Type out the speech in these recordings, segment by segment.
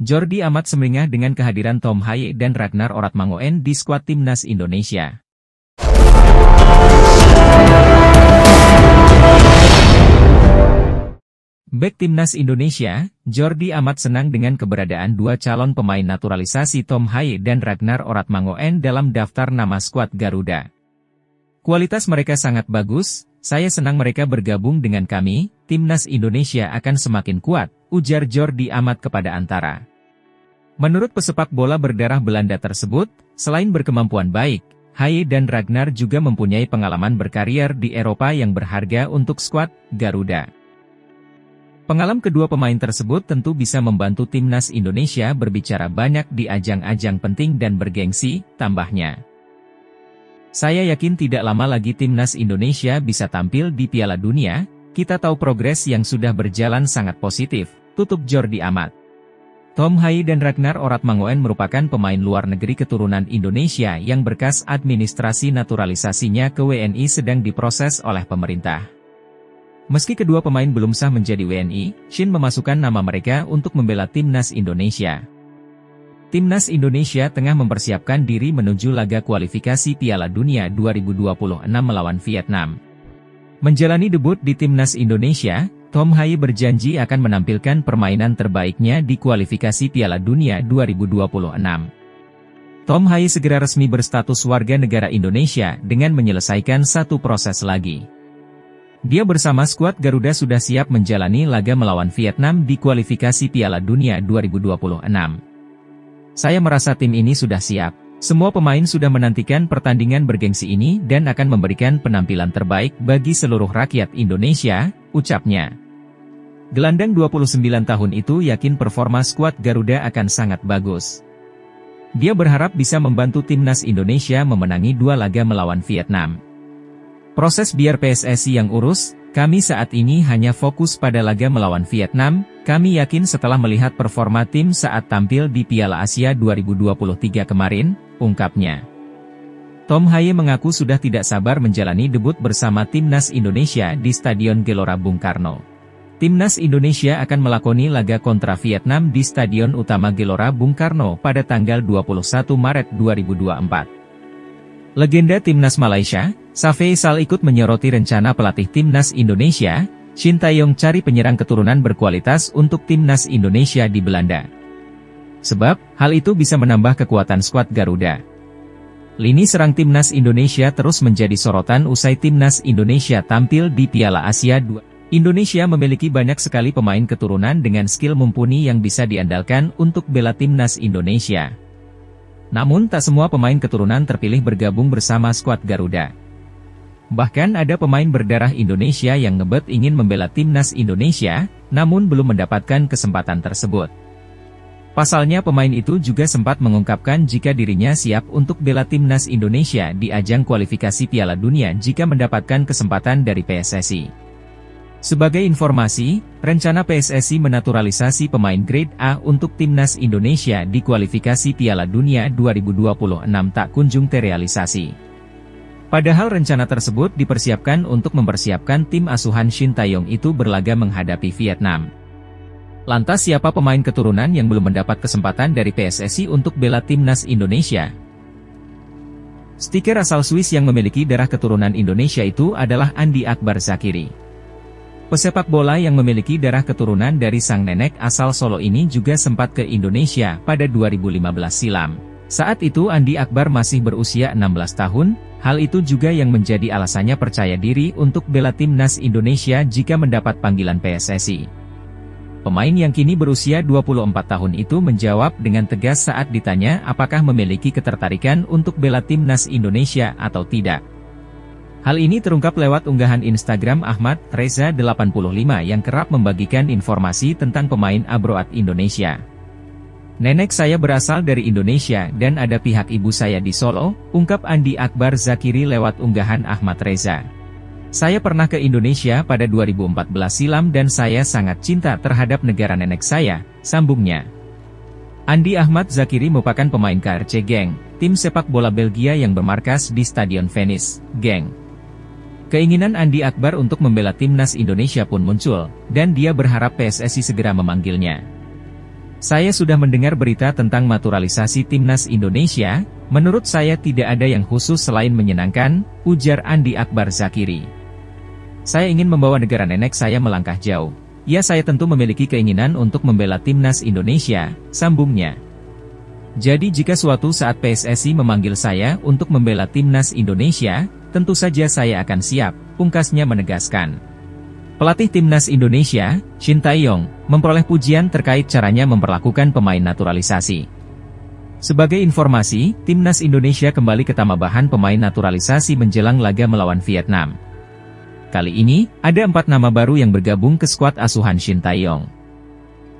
Jordi amat sumringah dengan kehadiran Tom Haye dan Ragnar Oratmangoen di skuad timnas Indonesia. Bek timnas Indonesia, Jordi amat senang dengan keberadaan dua calon pemain naturalisasi Tom Haye dan Ragnar Oratmangoen dalam daftar nama skuad Garuda. Kualitas mereka sangat bagus, saya senang mereka bergabung dengan kami, timnas Indonesia akan semakin kuat, ujar Jordi amat kepada Antara. Menurut pesepak bola berdarah Belanda tersebut, selain berkemampuan baik, Haye dan Ragnar juga mempunyai pengalaman berkarier di Eropa yang berharga untuk skuad Garuda. Pengalaman kedua pemain tersebut tentu bisa membantu timnas Indonesia berbicara banyak di ajang-ajang penting dan bergengsi, tambahnya. Saya yakin tidak lama lagi timnas Indonesia bisa tampil di Piala Dunia, kita tahu progres yang sudah berjalan sangat positif, tutup Jordi amat. Tom Haye dan Ragnar Oratmangoen merupakan pemain luar negeri keturunan Indonesia yang berkas administrasi naturalisasinya ke WNI sedang diproses oleh pemerintah. Meski kedua pemain belum sah menjadi WNI, Shin memasukkan nama mereka untuk membela timnas Indonesia. Timnas Indonesia tengah mempersiapkan diri menuju laga kualifikasi Piala Dunia 2026 melawan Vietnam. Menjalani debut di timnas Indonesia, Tom Haye berjanji akan menampilkan permainan terbaiknya di kualifikasi Piala Dunia 2026. Tom Haye segera resmi berstatus warga negara Indonesia dengan menyelesaikan satu proses lagi. Dia bersama skuad Garuda sudah siap menjalani laga melawan Vietnam di kualifikasi Piala Dunia 2026. Saya merasa tim ini sudah siap. Semua pemain sudah menantikan pertandingan bergengsi ini dan akan memberikan penampilan terbaik bagi seluruh rakyat Indonesia, ucapnya. Gelandang 29 tahun itu yakin performa skuad Garuda akan sangat bagus. Dia berharap bisa membantu timnas Indonesia memenangi dua laga melawan Vietnam. Proses biar PSSI yang urus, kami saat ini hanya fokus pada laga melawan Vietnam, kami yakin setelah melihat performa tim saat tampil di Piala Asia 2023 kemarin, ungkapnya. Tom Haye mengaku sudah tidak sabar menjalani debut bersama timnas Indonesia di Stadion Gelora Bung Karno. Timnas Indonesia akan melakoni laga kontra Vietnam di Stadion Utama Gelora Bung Karno pada tanggal 21 Maret 2024. Legenda timnas Malaysia, Shafee Sal ikut menyoroti rencana pelatih timnas Indonesia, Shin Tae-yong cari penyerang keturunan berkualitas untuk timnas Indonesia di Belanda. Sebab, hal itu bisa menambah kekuatan skuad Garuda. Lini serang timnas Indonesia terus menjadi sorotan usai timnas Indonesia tampil di Piala Asia 2. Indonesia memiliki banyak sekali pemain keturunan dengan skill mumpuni yang bisa diandalkan untuk bela timnas Indonesia. Namun tak semua pemain keturunan terpilih bergabung bersama skuad Garuda. Bahkan ada pemain berdarah Indonesia yang ngebet ingin membela timnas Indonesia, namun belum mendapatkan kesempatan tersebut. Pasalnya pemain itu juga sempat mengungkapkan jika dirinya siap untuk bela timnas Indonesia di ajang kualifikasi Piala Dunia jika mendapatkan kesempatan dari PSSI. Sebagai informasi, rencana PSSI menaturalisasi pemain grade A untuk timnas Indonesia di kualifikasi Piala Dunia 2026 tak kunjung terrealisasi. Padahal rencana tersebut dipersiapkan untuk mempersiapkan tim asuhan Shin Tae-yong itu berlaga menghadapi Vietnam. Lantas siapa pemain keturunan yang belum mendapat kesempatan dari PSSI untuk bela timnas Indonesia? Stiker asal Swiss yang memiliki darah keturunan Indonesia itu adalah Andi Akbar Zakiri. Pesepak bola yang memiliki darah keturunan dari sang nenek asal Solo ini juga sempat ke Indonesia pada 2015 silam. Saat itu Andi Akbar masih berusia 16 tahun, hal itu juga yang menjadi alasannya percaya diri untuk bela timnas Indonesia jika mendapat panggilan PSSI. Pemain yang kini berusia 24 tahun itu menjawab dengan tegas saat ditanya apakah memiliki ketertarikan untuk bela timnas Indonesia atau tidak. Hal ini terungkap lewat unggahan Instagram Ahmad Reza 85 yang kerap membagikan informasi tentang pemain abroad Indonesia. Nenek saya berasal dari Indonesia dan ada pihak ibu saya di Solo, ungkap Andi Akbar Zakiri lewat unggahan Ahmad Reza. Saya pernah ke Indonesia pada 2014 silam dan saya sangat cinta terhadap negara nenek saya, sambungnya. Andi Ahmad Zakiri merupakan pemain KRC Genk, tim sepak bola Belgia yang bermarkas di Stadion Venice, Genk. Keinginan Andi Akbar untuk membela timnas Indonesia pun muncul, dan dia berharap PSSI segera memanggilnya. Saya sudah mendengar berita tentang naturalisasi timnas Indonesia, menurut saya tidak ada yang khusus selain menyenangkan, ujar Andi Akbar Zakiri. Saya ingin membawa negara nenek saya melangkah jauh. Ya, saya tentu memiliki keinginan untuk membela timnas Indonesia, sambungnya. Jadi jika suatu saat PSSI memanggil saya untuk membela timnas Indonesia, tentu saja saya akan siap, pungkasnya menegaskan. Pelatih timnas Indonesia, Shin Tae-yong, memperoleh pujian terkait caranya memperlakukan pemain naturalisasi. Sebagai informasi, timnas Indonesia kembali ke tambahan pemain naturalisasi menjelang laga melawan Vietnam. Kali ini, ada 4 nama baru yang bergabung ke skuad asuhan Shin Tae-yong.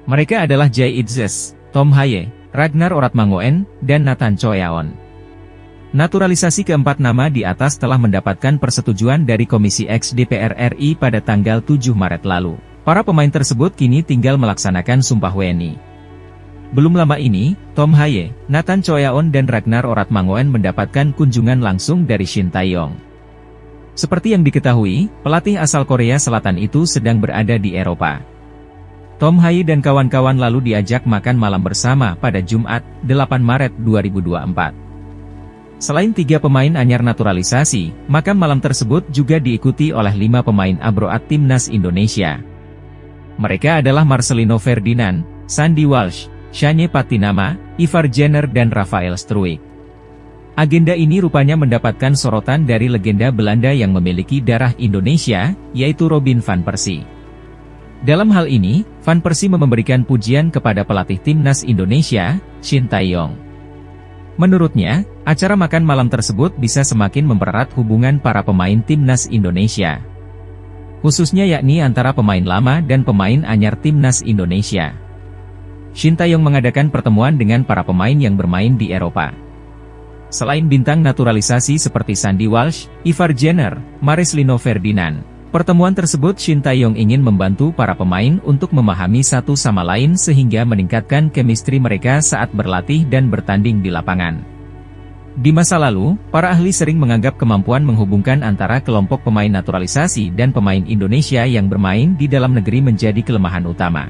Mereka adalah Jay Itzes, Tom Haye, Ragnar Oratmangoen, dan Nathan Choeaon. Naturalisasi keempat nama di atas telah mendapatkan persetujuan dari Komisi X DPR RI pada tanggal 7 Maret lalu. Para pemain tersebut kini tinggal melaksanakan sumpah WNI. Belum lama ini, Tom Haye, Nathan Choeaon dan Ragnar Oratmangoen mendapatkan kunjungan langsung dari Shin Tae-yong. Seperti yang diketahui, pelatih asal Korea Selatan itu sedang berada di Eropa. Tom Haye dan kawan-kawan lalu diajak makan malam bersama pada Jumat, 8 Maret 2024. Selain 3 pemain anyar naturalisasi, makan malam tersebut juga diikuti oleh 5 pemain abroad timnas Indonesia. Mereka adalah Marcelino Ferdinand, Sandy Walsh, Shane Patinama, Ivar Jenner dan Rafael Struijk. Agenda ini rupanya mendapatkan sorotan dari legenda Belanda yang memiliki darah Indonesia, yaitu Robin van Persie. Dalam hal ini, Van Persie memberikan pujian kepada pelatih timnas Indonesia, Shin Tae-yong. Menurutnya, acara makan malam tersebut bisa semakin mempererat hubungan para pemain timnas Indonesia. Khususnya yakni antara pemain lama dan pemain anyar timnas Indonesia. Shin Tae-yong mengadakan pertemuan dengan para pemain yang bermain di Eropa. Selain bintang naturalisasi seperti Sandy Walsh, Ivar Jenner, Marcelino Ferdinand, pertemuan tersebut Shin Tae-yong ingin membantu para pemain untuk memahami satu sama lain sehingga meningkatkan chemistry mereka saat berlatih dan bertanding di lapangan. Di masa lalu, para ahli sering menganggap kemampuan menghubungkan antara kelompok pemain naturalisasi dan pemain Indonesia yang bermain di dalam negeri menjadi kelemahan utama.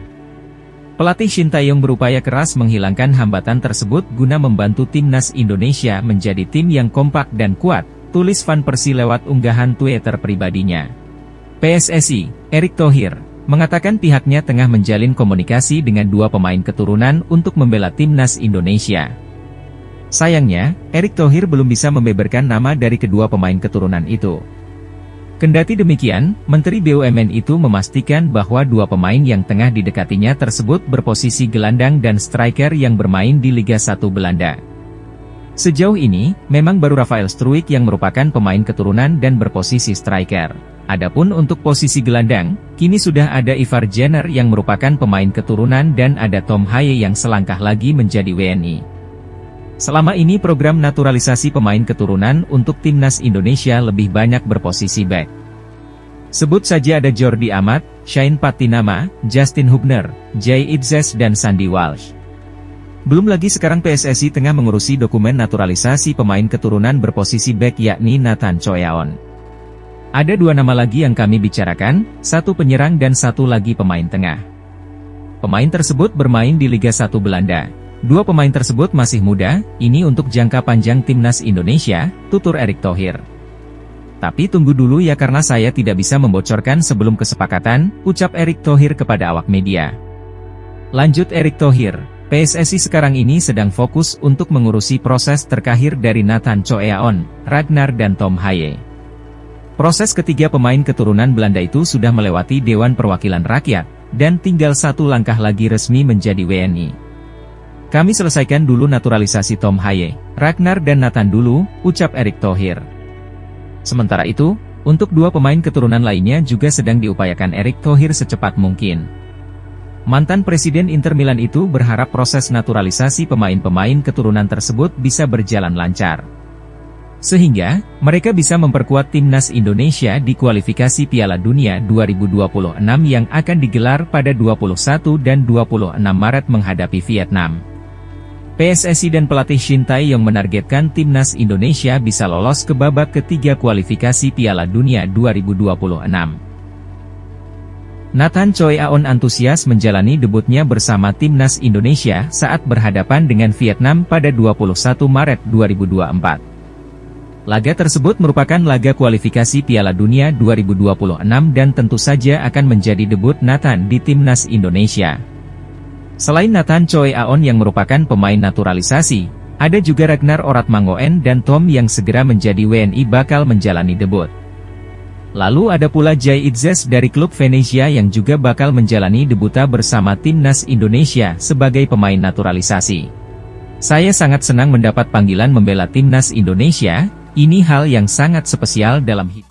Pelatih Shin Tae-yong berupaya keras menghilangkan hambatan tersebut guna membantu timnas Indonesia menjadi tim yang kompak dan kuat, tulis Van Persie lewat unggahan Twitter pribadinya. PSSI, Erick Thohir, mengatakan pihaknya tengah menjalin komunikasi dengan 2 pemain keturunan untuk membela timnas Indonesia. Sayangnya, Erick Thohir belum bisa membeberkan nama dari kedua pemain keturunan itu. Kendati demikian, Menteri BUMN itu memastikan bahwa 2 pemain yang tengah didekatinya tersebut berposisi gelandang dan striker yang bermain di Liga 1 Belanda. Sejauh ini, memang baru Rafael Struijk yang merupakan pemain keturunan dan berposisi striker. Adapun untuk posisi gelandang, kini sudah ada Ivar Jenner yang merupakan pemain keturunan dan ada Tom Haye yang selangkah lagi menjadi WNI. Selama ini program naturalisasi pemain keturunan untuk timnas Indonesia lebih banyak berposisi back. Sebut saja ada Jordi Amat, Shane Patinama, Justin Hubner, Jay Itzes dan Sandy Walsh. Belum lagi sekarang PSSI tengah mengurusi dokumen naturalisasi pemain keturunan berposisi back yakni Nathan Choeaon. Ada 2 nama lagi yang kami bicarakan, 1 penyerang dan 1 lagi pemain tengah. Pemain tersebut bermain di Liga 1 Belanda. 2 pemain tersebut masih muda, ini untuk jangka panjang timnas Indonesia, tutur Erick Thohir. Tapi tunggu dulu ya karena saya tidak bisa membocorkan sebelum kesepakatan, ucap Erick Thohir kepada awak media. Lanjut Erick Thohir, PSSI sekarang ini sedang fokus untuk mengurusi proses terkahir dari Nathan Choeaon, Ragnar dan Tom Haye. Proses ketiga pemain keturunan Belanda itu sudah melewati Dewan Perwakilan Rakyat, dan tinggal 1 langkah lagi resmi menjadi WNI. Kami selesaikan dulu naturalisasi Tom Haye, Ragnar dan Nathan dulu, ucap Erick Thohir. Sementara itu, untuk 2 pemain keturunan lainnya juga sedang diupayakan Erick Thohir secepat mungkin. Mantan Presiden Inter Milan itu berharap proses naturalisasi pemain-pemain keturunan tersebut bisa berjalan lancar. Sehingga, mereka bisa memperkuat timnas Indonesia di kualifikasi Piala Dunia 2026 yang akan digelar pada 21 dan 26 Maret menghadapi Vietnam. PSSI dan pelatih Shin Tae-yong menargetkan timnas Indonesia bisa lolos ke babak ketiga kualifikasi Piala Dunia 2026. Nathan Choi Aon antusias menjalani debutnya bersama timnas Indonesia saat berhadapan dengan Vietnam pada 21 Maret 2024. Laga tersebut merupakan laga kualifikasi Piala Dunia 2026 dan tentu saja akan menjadi debut Nathan di timnas Indonesia. Selain Nathan Choi Aon yang merupakan pemain naturalisasi, ada juga Ragnar Oratmangoen dan Tom yang segera menjadi WNI bakal menjalani debut. Lalu ada pula Jay Itzes dari klub Venezia yang juga bakal menjalani debuta bersama timnas Indonesia sebagai pemain naturalisasi. Saya sangat senang mendapat panggilan membela timnas Indonesia, ini hal yang sangat spesial dalam hidup.